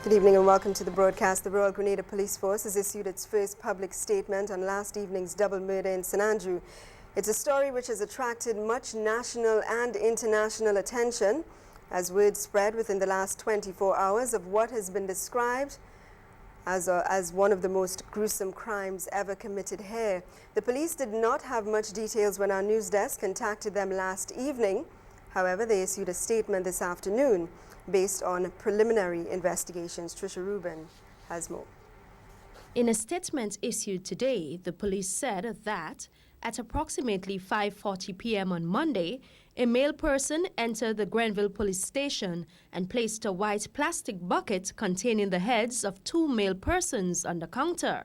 Good evening and welcome to the broadcast. The Royal Grenada Police Force has issued its first public statement on last evening's double murder in St Andrew. It's a story which has attracted much national and international attention as word spread within the last 24 hours of what has been described as one of the most gruesome crimes ever committed here. The police did not have much details when our news desk contacted them last evening. However, they issued a statement this afternoon based on preliminary investigations. Trisha Rubin has more. In a statement issued today, the police said that at approximately 5:40 p.m. on Monday, a male person entered the Grenville police station and placed a white plastic bucket containing the heads of two male persons on the counter.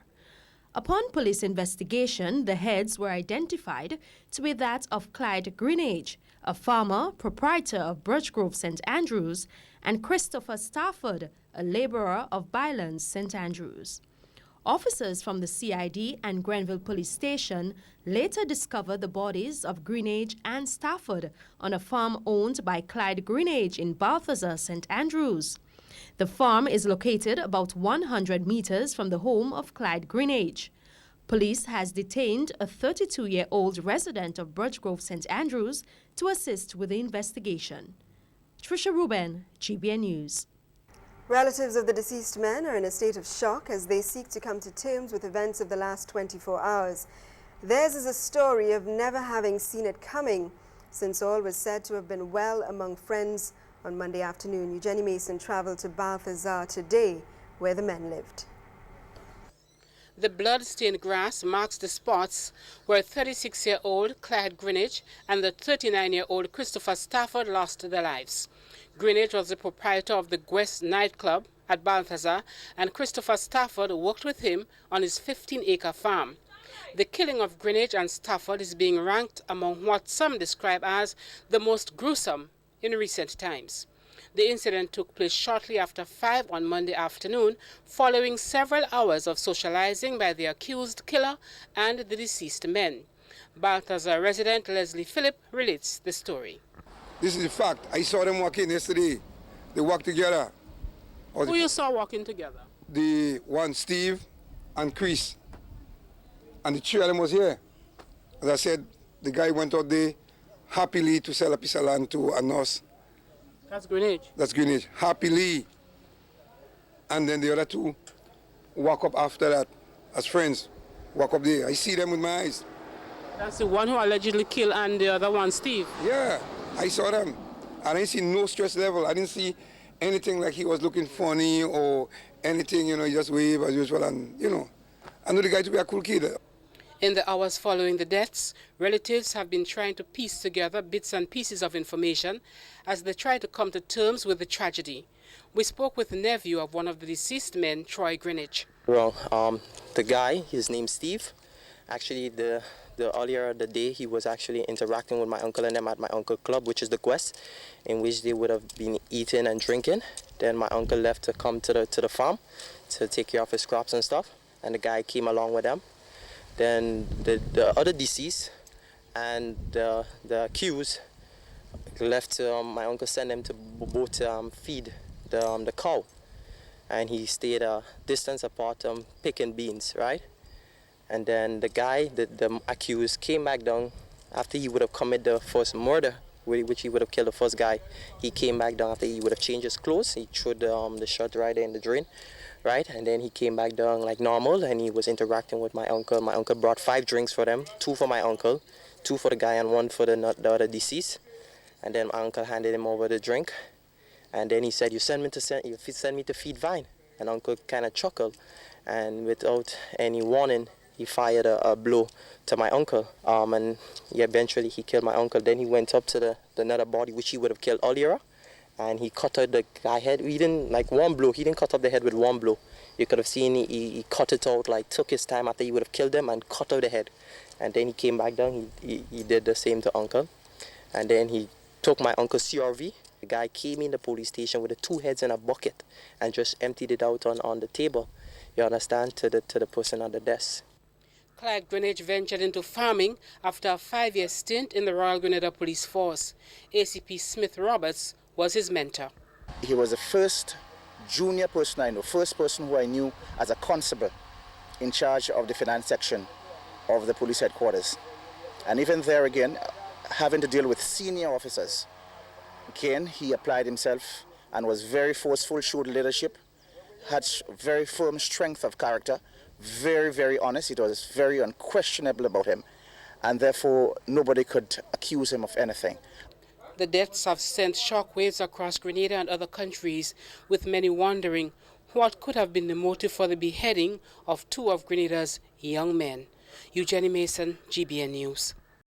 Upon police investigation, the heads were identified to be that of Clyde Greenage, a farmer, proprietor of Birchgrove St Andrews, and Christopher Stafford, a laborer of Bylands St Andrews. Officers from the CID and Grenville Police Station later discovered the bodies of Greenage and Stafford on a farm owned by Clyde Greenage in Balthazar St Andrews. The farm is located about 100 meters from the home of Clyde Greenage. Police has detained a 32-year-old resident of Birchgrove St Andrews to assist with the investigation. Trisha Rubin, GBN News. Relatives of the deceased men are in a state of shock as they seek to come to terms with events of the last 24 hours. Theirs is a story of never having seen it coming, since all was said to have been well among friends on Monday afternoon. Eugenie Mason traveled to Balthazar today, where the men lived. The blood-stained grass marks the spots where 36-year-old Clyde Greenage and the 39-year-old Christopher Stafford lost their lives. Greenage was the proprietor of the Guest nightclub at Balthazar, and Christopher Stafford worked with him on his 15-acre farm. The killing of Greenage and Stafford is being ranked among what some describe as the most gruesome in recent times. The incident took place shortly after 5 on Monday afternoon, following several hours of socializing by the accused killer and the deceased men. Balthazar resident Leslie Phillip relates the story. This is the fact. I saw them walking yesterday. They walked together. Who you saw walking together? The one, Steve and Chris. And the three of them was here. As I said, the guy went out there happily to sell a piece of land to a nurse. That's Greenage? That's Greenage. Happily. And then the other two walk up after that as friends. Walk up there. I see them with my eyes. That's the one who allegedly killed and the other one, Steve? Yeah, I saw them. I didn't see no stress level. I didn't see anything like he was looking funny or anything, he just wave as usual. And, I know the guy to be a cool kid. In the hours following the deaths, relatives have been trying to piece together bits and pieces of information as they try to come to terms with the tragedy. We spoke with the nephew of one of the deceased men, Troy Greenage. Well, the guy, his name's Steve. Actually, the earlier the day, he was actually interacting with my uncle and them at my uncle club, which is the Quest, in which they would have been eating and drinking. Then my uncle left to come to the farm to take care of his crops and stuff, and the guy came along with them. Then the other deceased and the accused left. My uncle sent them to both feed the cow, and he stayed a distance apart picking beans, right? And then the guy, the accused, came back down after he would have committed the first murder, which he would have killed the first guy. He came back down after he would have changed his clothes. He threw the shirt right in the drain. Right, and then he came back down like normal, and he was interacting with my uncle. My uncle brought 5 drinks for them, 2 for my uncle, 2 for the guy, and 1 for the other deceased. And then my uncle handed him over the drink, and then he said, "You send me to feed Vine." And uncle kind of chuckled, and without any warning, he fired a blow to my uncle. And eventually he killed my uncle. Then he went up to the another body, which he would have killed earlier. And he cut out the guy's head. He didn't, like one blow, he didn't cut off the head with one blow. You could have seen he cut it out, like took his time after he would have killed them and cut out the head. And then he came back down, he did the same to uncle. And then he took my uncle's CRV. The guy came in the police station with the 2 heads in a bucket and just emptied it out on the table, you understand, to the person on the desk. Clyde Greenage ventured into farming after a 5-year stint in the Royal Grenada Police Force. ACP Smith Roberts was his mentor. He was the first junior person I know, first person who I knew as a constable in charge of the finance section of the police headquarters. And even there again, having to deal with senior officers. Again, he applied himself and was very forceful, showed leadership, had very firm strength of character, very, very honest. It was very unquestionable about him, and therefore nobody could accuse him of anything. The deaths have sent shockwaves across Grenada and other countries, with many wondering what could have been the motive for the beheading of two of Grenada's young men. Eugenie Mason, GBN News.